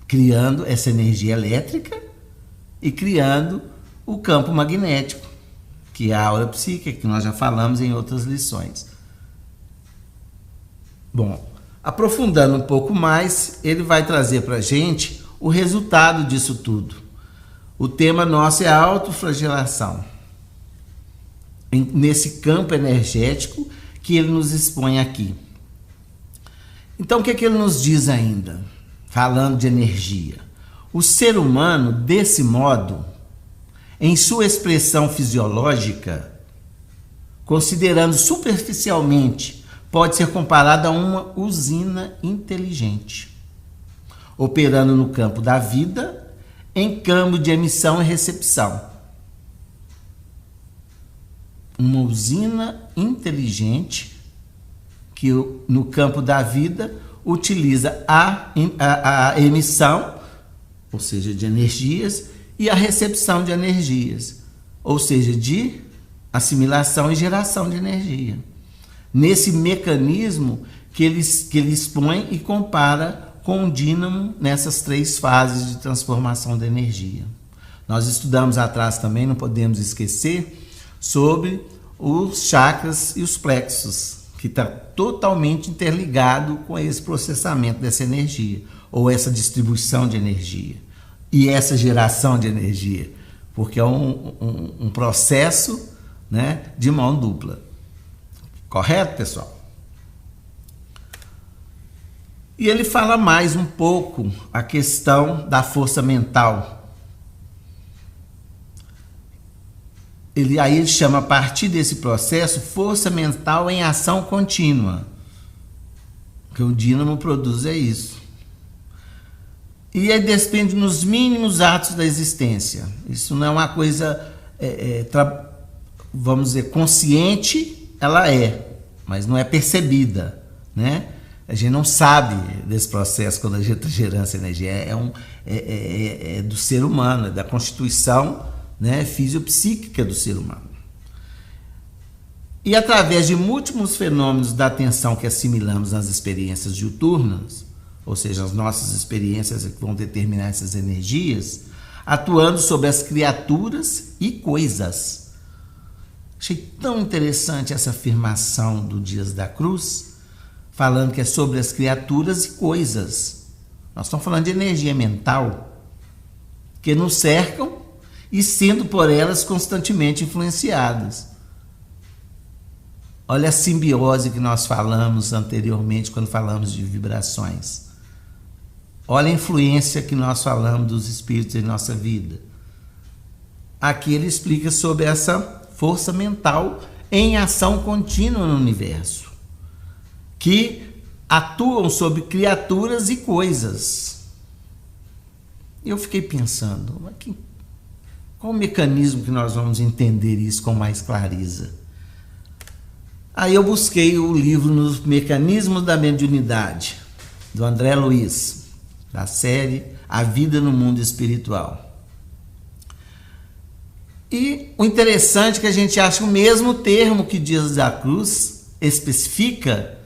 criando essa energia elétrica e criando o campo magnético, que é a aura psíquica, que nós já falamos em outras lições. Bom, aprofundando um pouco mais, ele vai trazer para a gente o resultado disso tudo. O tema nosso é a autoflagelação. Nesse campo energético que ele nos expõe aqui. Então, o que ele nos diz ainda? Falando de energia. O ser humano, desse modo, em sua expressão fisiológica, considerando superficialmente, pode ser comparado a uma usina inteligente, operando no campo da vida, em campo de emissão e recepção. Uma usina inteligente que no campo da vida utiliza a emissão, ou seja, de energias, e a recepção de energias, ou seja, de assimilação e geração de energia. Nesse mecanismo que ele expõe e compara com o dínamo nessas 3 fases de transformação da energia. Nós estudamos atrás também, não podemos esquecer, sobre os chakras e os plexos, que está totalmente interligado com esse processamento dessa energia, ou essa distribuição de energia, e essa geração de energia, porque é um processo, né, de mão dupla. Correto, pessoal? E ele fala mais um pouco a questão da força mental. Aí ele chama, a partir desse processo, força mental em ação contínua. O que o dínamo produz é isso. E ele depende nos mínimos atos da existência. Isso não é uma coisa, vamos dizer, consciente, ela é, mas não é percebida, né? A gente não sabe desse processo quando a gente está gerando essa energia. É do ser humano, é da constituição, né, fisiopsíquica do ser humano. E através de múltiplos fenômenos da atenção que assimilamos nas experiências diuturnas, ou seja, as nossas experiências que vão determinar essas energias, atuando sobre as criaturas e coisas. Achei tão interessante essa afirmação do Dias da Cruz, falando que é sobre as criaturas e coisas. Nós estamos falando de energia mental que nos cercam e sendo por elas constantemente influenciadas. Olha a simbiose que nós falamos anteriormente quando falamos de vibrações. Olha a influência que nós falamos dos espíritos em nossa vida. Aqui ele explica sobre essa força mental em ação contínua no universo, que atuam sobre criaturas e coisas. Eu fiquei pensando, qual o mecanismo que nós vamos entender isso com mais clareza? Aí eu busquei o livro Nos Mecanismos da Mediunidade, do André Luiz, da série A Vida no Mundo Espiritual. E o interessante é que a gente acha o mesmo termo que Dias da Cruz especifica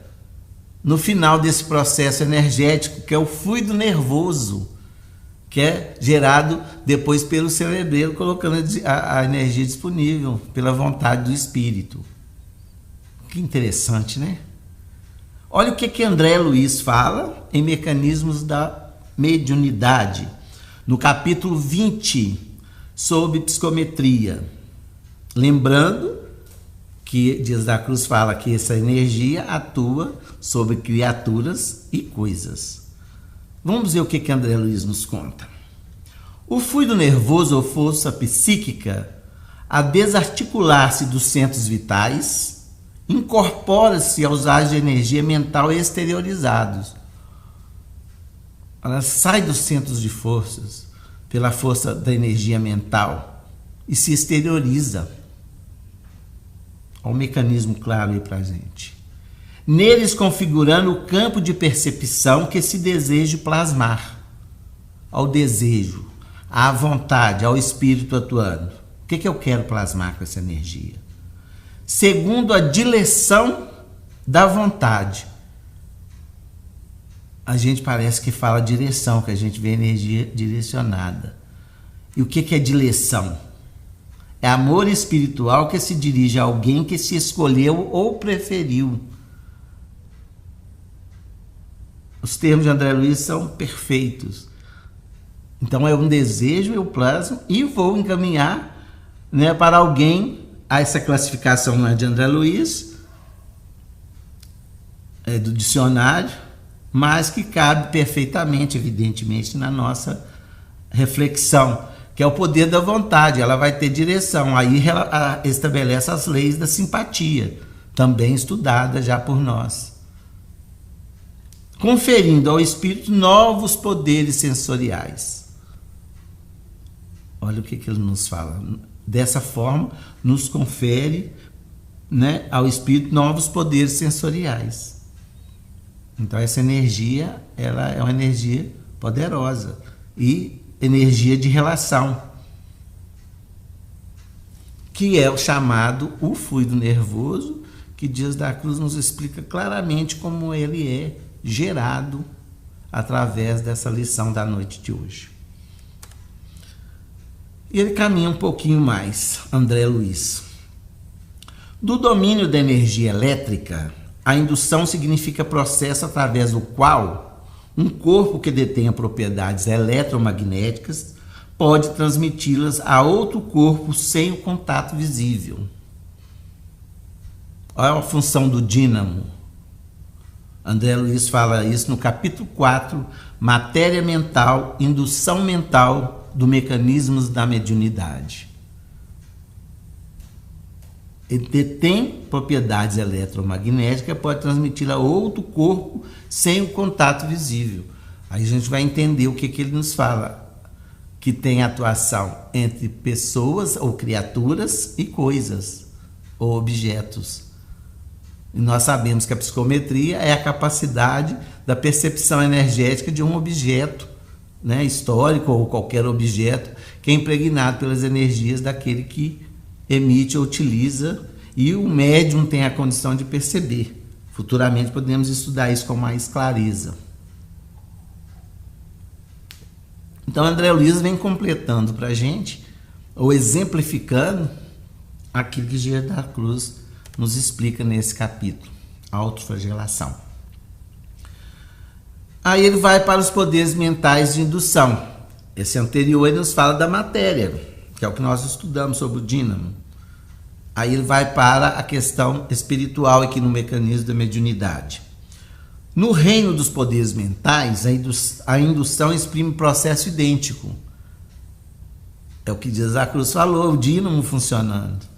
no final desse processo energético, que é o fluido nervoso, que é gerado depois pelo cerebelo, colocando a energia disponível pela vontade do espírito. Que interessante, né? Olha o que André Luiz fala em Mecanismos da Mediunidade, no capítulo 20, sobre psicometria. Lembrando que Dias da Cruz fala que essa energia atua sobre criaturas e coisas. Vamos ver o que André Luiz nos conta. O fluido nervoso ou força psíquica, a desarticular-se dos centros vitais, incorpora-se aos ais de energia mental exteriorizados. Ela sai dos centros de forças pela força da energia mental e se exterioriza. Olha um mecanismo claro aí para a gente. Neles configurando o campo de percepção que se deseja plasmar. Ao desejo, à vontade, ao espírito atuando. O que eu quero plasmar com essa energia? Segundo a direção da vontade. A gente parece que fala direção, que a gente vê energia direcionada. E o que é direção? É amor espiritual que se dirige a alguém que se escolheu ou preferiu. Os termos de André Luiz são perfeitos. Então é um desejo, eu plasmo e vou encaminhar, né, para alguém. Essa classificação não é de André Luiz, é do dicionário, mas que cabe perfeitamente, evidentemente, na nossa reflexão, que é o poder da vontade. Ela vai ter direção, aí ela estabelece as leis da simpatia, também estudada já por nós, conferindo ao espírito novos poderes sensoriais. Olha o que ele nos fala. Dessa forma, nos confere, né, ao espírito novos poderes sensoriais. Então essa energia, ela é uma energia poderosa e energia de relação, que é o chamado o fluido nervoso, que Dias da Cruz nos explica claramente como ele é gerado através dessa lição da noite de hoje. E ele caminha um pouquinho mais, André Luiz. Do domínio da energia elétrica, a indução significa processo através do qual um corpo que detenha propriedades eletromagnéticas pode transmiti-las a outro corpo sem o contato visível. Olha a função do dínamo. André Luiz fala isso no capítulo 4, Matéria Mental, Indução Mental do Mecanismos da Mediunidade. Ele detém propriedades eletromagnéticas, pode transmitir a outro corpo sem o contato visível. Aí a gente vai entender o que ele nos fala, que tem atuação entre pessoas ou criaturas e coisas ou objetos. E nós sabemos que a psicometria é a capacidade da percepção energética de um objeto, né, histórico ou qualquer objeto, que é impregnado pelas energias daquele que emite ou utiliza, e o médium tem a condição de perceber. Futuramente podemos estudar isso com mais clareza. Então André Luiz vem completando para a gente, ou exemplificando, aquilo que Dias da Cruz nos explica nesse capítulo, a autoflagelação. Aí ele vai para os poderes mentais de indução. Esse anterior ele nos fala da matéria, que é o que nós estudamos sobre o dínamo. Aí ele vai para a questão espiritual aqui no mecanismo da mediunidade. No reino dos poderes mentais, a indução exprime processo idêntico. É o que Dias da Cruz falou, o dínamo funcionando.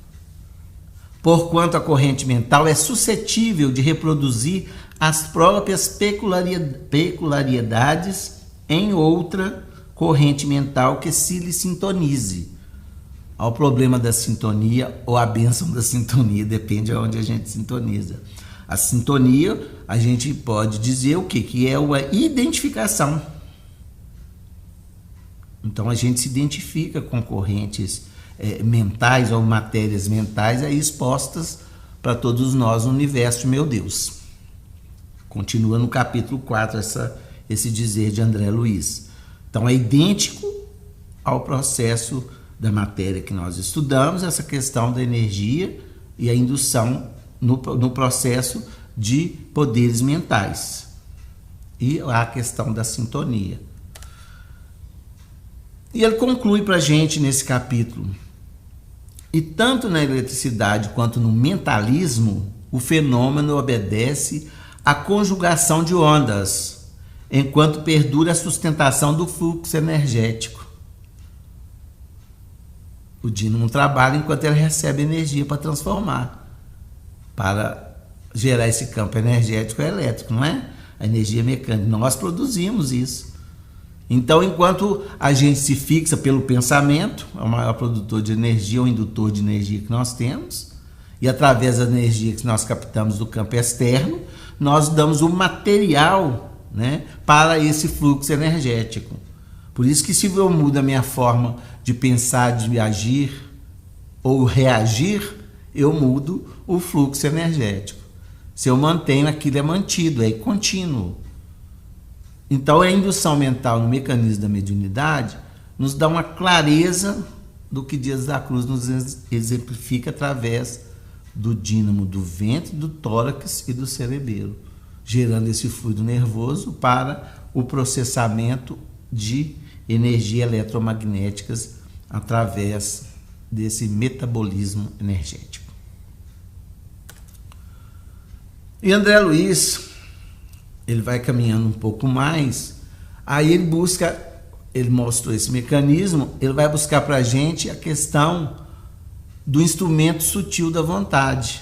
Porquanto a corrente mental é suscetível de reproduzir as próprias peculiaridades em outra corrente mental que se lhe sintonize. Ao problema da sintonia ou a bênção da sintonia, depende de onde a gente sintoniza. A sintonia, a gente pode dizer o quê? Que é uma identificação. Então a gente se identifica com correntes mentais ou matérias mentais aí expostas para todos nós no universo, meu Deus. Continua no capítulo 4 esse dizer de André Luiz. Então é idêntico ao processo da matéria que nós estudamos, essa questão da energia e a indução no processo de poderes mentais e a questão da sintonia. E ele conclui para a gente nesse capítulo: e tanto na eletricidade quanto no mentalismo, o fenômeno obedece à conjugação de ondas, enquanto perdura a sustentação do fluxo energético. O dínamo trabalha enquanto ele recebe energia para transformar, para gerar esse campo energético elétrico, não é? A energia mecânica. Nós produzimos isso. Então, enquanto a gente se fixa pelo pensamento, é o maior produtor de energia, ou indutor de energia que nós temos, e através da energia que nós captamos do campo externo, nós damos o material, né, para esse fluxo energético. Por isso que se eu mudo a minha forma de pensar, de agir ou reagir, eu mudo o fluxo energético. Se eu mantenho, aquilo é mantido, é contínuo. Então a indução mental no mecanismo da mediunidade nos dá uma clareza do que Dias da Cruz nos exemplifica através do dínamo do ventre, do tórax e do cerebelo, gerando esse fluido nervoso para o processamento de energia eletromagnéticas através desse metabolismo energético. E André Luiz, ele vai caminhando um pouco mais, aí ele mostrou esse mecanismo, ele vai buscar para a gente a questão do instrumento sutil da vontade.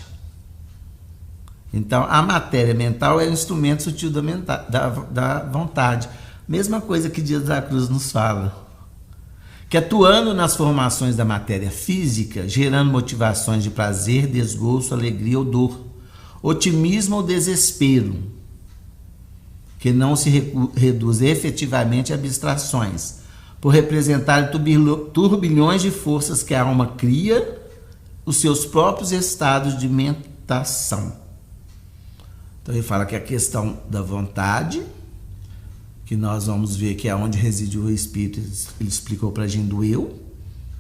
Então, a matéria mental é o instrumento sutil da vontade. Mesma coisa que Dias da Cruz nos fala. Que atuando nas formações da matéria física, gerando motivações de prazer, desgosto, alegria ou dor, otimismo ou desespero, que não se reduz efetivamente a abstrações, por representar turbilhões de forças que a alma cria, os seus próprios estados de mentação. Então ele fala que a questão da vontade, que nós vamos ver que é onde reside o Espírito, ele explicou para a gente do eu,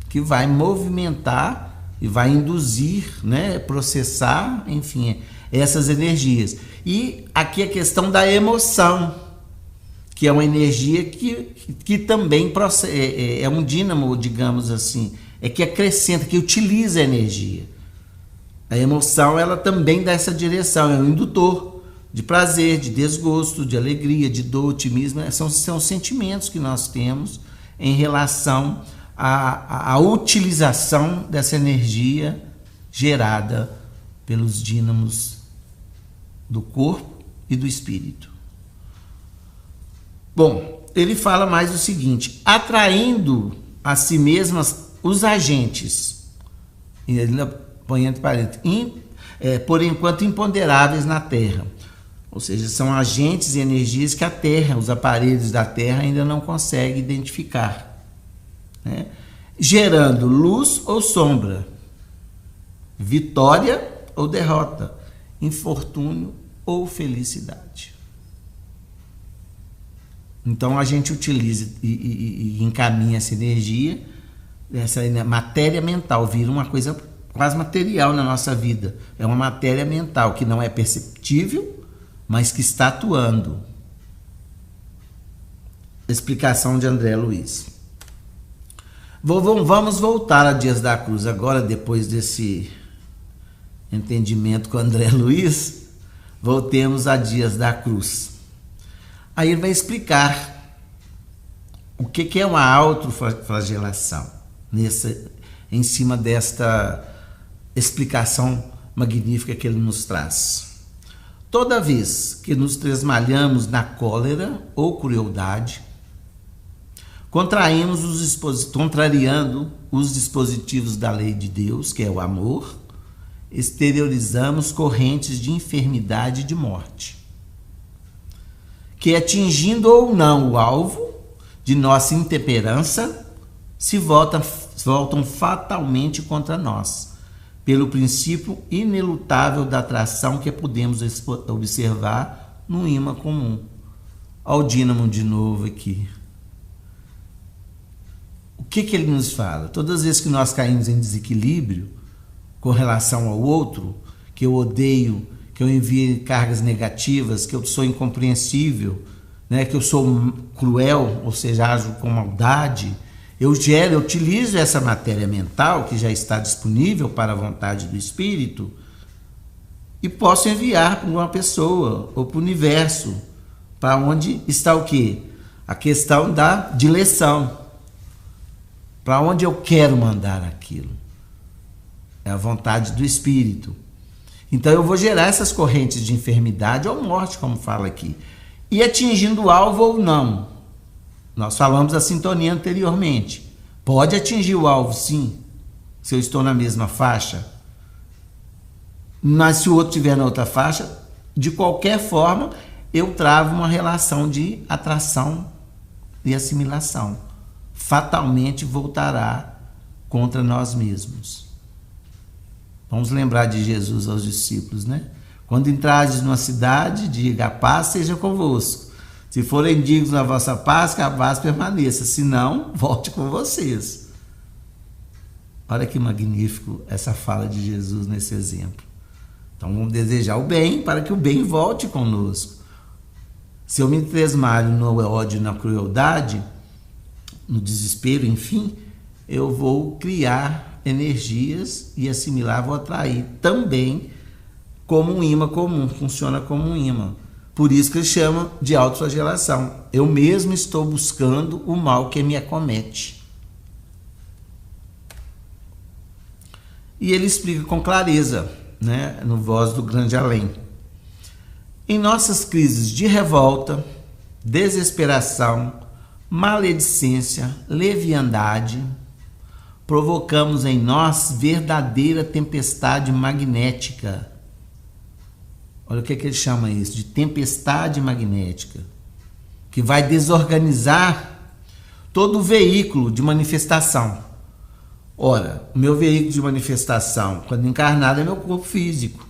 que vai movimentar e vai induzir, né, processar, enfim, essas energias. E aqui a questão da emoção, que é uma energia que também é um dínamo, digamos assim, que acrescenta, que utiliza a energia. A emoção, ela também dá essa direção, é um indutor de prazer, de desgosto, de alegria, de dor, otimismo. São sentimentos que nós temos em relação à utilização dessa energia gerada pelos dínamos do corpo e do espírito. Bom, ele fala mais o seguinte: atraindo a si mesmas os agentes, e ele põe entre parênteses, por enquanto imponderáveis na Terra, ou seja, são agentes e energias que a Terra, os aparelhos da Terra ainda não conseguem identificar, né? Gerando luz ou sombra, vitória ou derrota, infortúnio ou felicidade. Então a gente utiliza e encaminha essa energia, essa matéria mental, vira uma coisa quase material na nossa vida. É uma matéria mental que não é perceptível, mas que está atuando. Explicação de André Luiz. Vamos voltar a Dias da Cruz agora, depois desse entendimento com André Luiz. Voltemos a Dias da Cruz. Aí ele vai explicar o que é uma autoflagelação, em cima desta explicação magnífica que ele nos traz. Toda vez que nos tresmalhamos na cólera ou crueldade, contrariando os dispositivos da lei de Deus, que é o amor, exteriorizamos correntes de enfermidade e de morte, que, atingindo ou não o alvo de nossa intemperança, se voltam fatalmente contra nós, pelo princípio inelutável da atração que podemos observar no ímã comum. Olha o dínamo de novo aqui. O que ele nos fala? Todas as vezes que nós caímos em desequilíbrio com relação ao outro, que eu odeio, que eu envio cargas negativas, que eu sou incompreensível, né, que eu sou cruel, ou seja, ajo com maldade, eu utilizo essa matéria mental que já está disponível para a vontade do Espírito e posso enviar para uma pessoa ou para o universo, para onde está o quê? A questão da direção. Para onde eu quero mandar aquilo? É a vontade do Espírito. Então eu vou gerar essas correntes de enfermidade ou morte, como fala aqui. E atingindo o alvo ou não. Nós falamos da sintonia anteriormente. Pode atingir o alvo, sim, se eu estou na mesma faixa. Mas se o outro estiver na outra faixa, de qualquer forma, eu travo uma relação de atração e assimilação. Fatalmente voltará contra nós mesmos. Vamos lembrar de Jesus aos discípulos, né? Quando entrardes numa cidade, diga: a paz seja convosco. Se forem dignos na vossa paz, que a paz permaneça. Se não, volte com vocês. Olha que magnífico essa fala de Jesus nesse exemplo. Então vamos desejar o bem para que o bem volte conosco. Se eu me tresmalho no ódio e na crueldade, no desespero, enfim, eu vou criar energias e assimilar, vou atrair também como um imã comum, funciona como um imã. Por isso que ele chama de autoflagelação. Eu mesmo estou buscando o mal que me acomete. E ele explica com clareza, né, no Voz do Grande Além. Em nossas crises de revolta, desesperação, maledicência, leviandade, provocamos em nós verdadeira tempestade magnética. Olha o que ele chama isso, de tempestade magnética. que vai desorganizar todo o veículo de manifestação. Ora, o meu veículo de manifestação, quando encarnado, é meu corpo físico.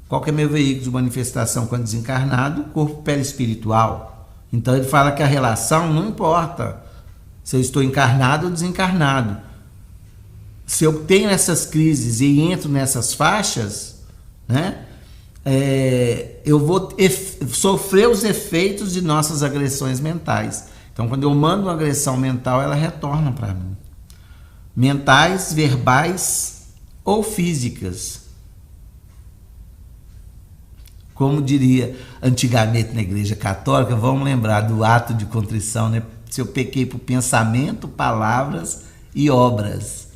Qual que é meu veículo de manifestação quando desencarnado? O corpo perispiritual. Então ele fala que a relação não importa se eu estou encarnado ou desencarnado. Se eu tenho essas crises e entro nessas faixas, né, eu vou sofrer os efeitos de nossas agressões mentais. Então, quando eu mando uma agressão mental, ela retorna para mim. Mentais, verbais ou físicas. Como diria antigamente na Igreja Católica, vamos lembrar do ato de contrição, né? Se eu pequei por pensamento, palavras e obras.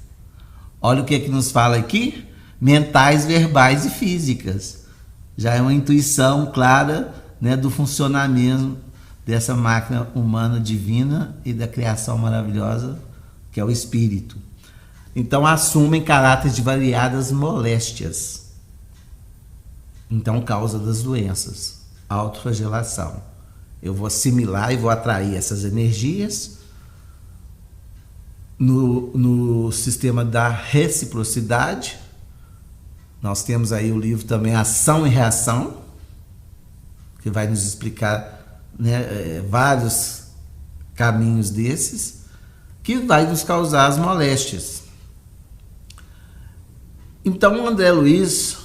Olha o que é que nos fala aqui: mentais, verbais e físicas. Já é uma intuição clara, né, do funcionamento dessa máquina humana divina e da criação maravilhosa que é o espírito. Então assumem caráter de variadas moléstias. Então, causa das doenças, autoflagelação. Eu vou assimilar e vou atrair essas energias no sistema da reciprocidade. Nós temos aí o livro também Ação e Reação, que vai nos explicar, né, vários caminhos desses, que vai nos causar as moléstias. Então, o André Luiz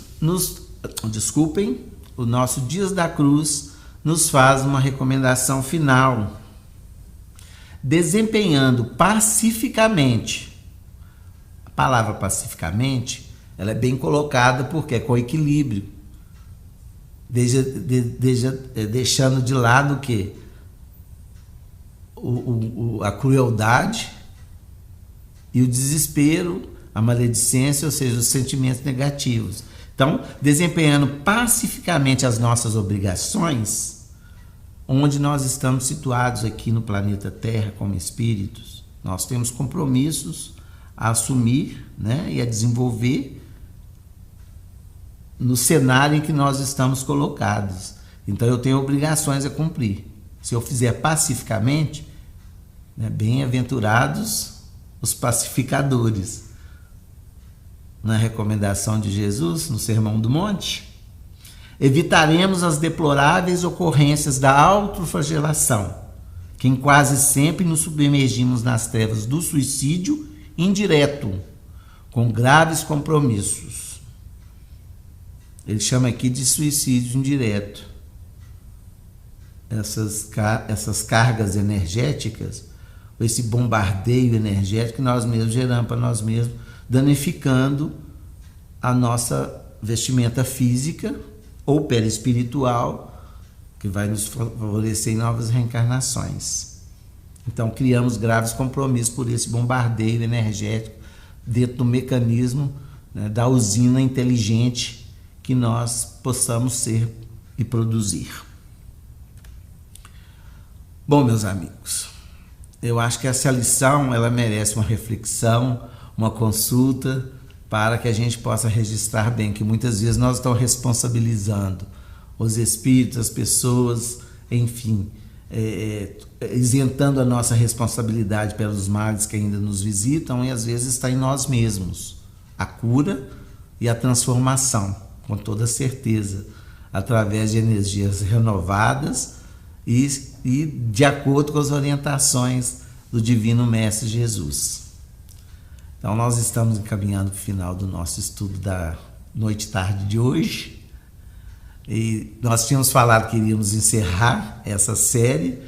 o nosso Dias da Cruz nos faz uma recomendação final. Desempenhando pacificamente. A palavra pacificamente, ela é bem colocada porque é com equilíbrio. Deixando de lado o quê? A crueldade e o desespero, a maledicência, ou seja, os sentimentos negativos. Então, desempenhando pacificamente as nossas obrigações, onde nós estamos situados aqui no planeta Terra como espíritos, nós temos compromissos a assumir, né, e a desenvolver no cenário em que nós estamos colocados. Então, eu tenho obrigações a cumprir. Se eu fizer pacificamente, né, bem-aventurados os pacificadores. Na recomendação de Jesus, no Sermão do Monte, evitaremos as deploráveis ocorrências da autoflagelação, que em quase sempre nos submergimos nas trevas do suicídio indireto, com graves compromissos. Ele chama aqui de suicídio indireto. Essas cargas energéticas, esse bombardeio energético que nós mesmos geramos para nós mesmos, danificando a nossa vestimenta física ou perispiritual, que vai nos favorecer em novas reencarnações. Então, criamos graves compromissos por esse bombardeio energético dentro do mecanismo, né, da usina inteligente que nós possamos ser e produzir. Bom, meus amigos, eu acho que essa lição ela merece uma reflexão, uma consulta, para que a gente possa registrar bem, que muitas vezes nós estamos responsabilizando os espíritos, as pessoas, enfim, isentando a nossa responsabilidade pelos males que ainda nos visitam, e às vezes está em nós mesmos a cura e a transformação, com toda certeza, através de energias renovadas e de acordo com as orientações do Divino Mestre Jesus. Então, nós estamos encaminhando para o final do nosso estudo da noite e tarde de hoje. E nós tínhamos falado que iríamos encerrar essa série,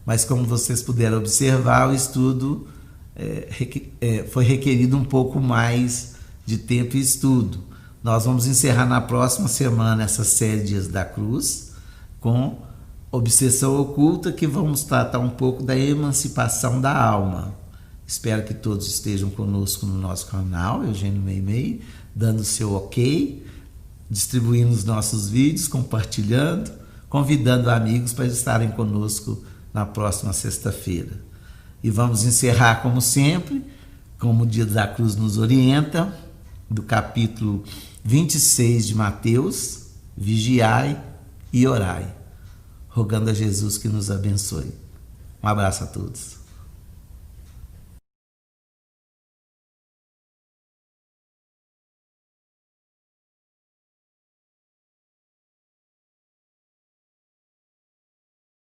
mas como vocês puderam observar, o estudo foi requerido um pouco mais de tempo e estudo. Nós vamos encerrar na próxima semana essa série Dias da Cruz, com Obsessão Oculta, que vamos tratar um pouco da emancipação da alma. Espero que todos estejam conosco no nosso canal, Eugênio Meimei, dando o seu ok, distribuindo os nossos vídeos, compartilhando, convidando amigos para estarem conosco na próxima sexta-feira. E vamos encerrar, como sempre, como o Dia da Cruz nos orienta, do capítulo 26 de Mateus: Vigiai e orai. rogando a Jesus que nos abençoe. Um abraço a todos.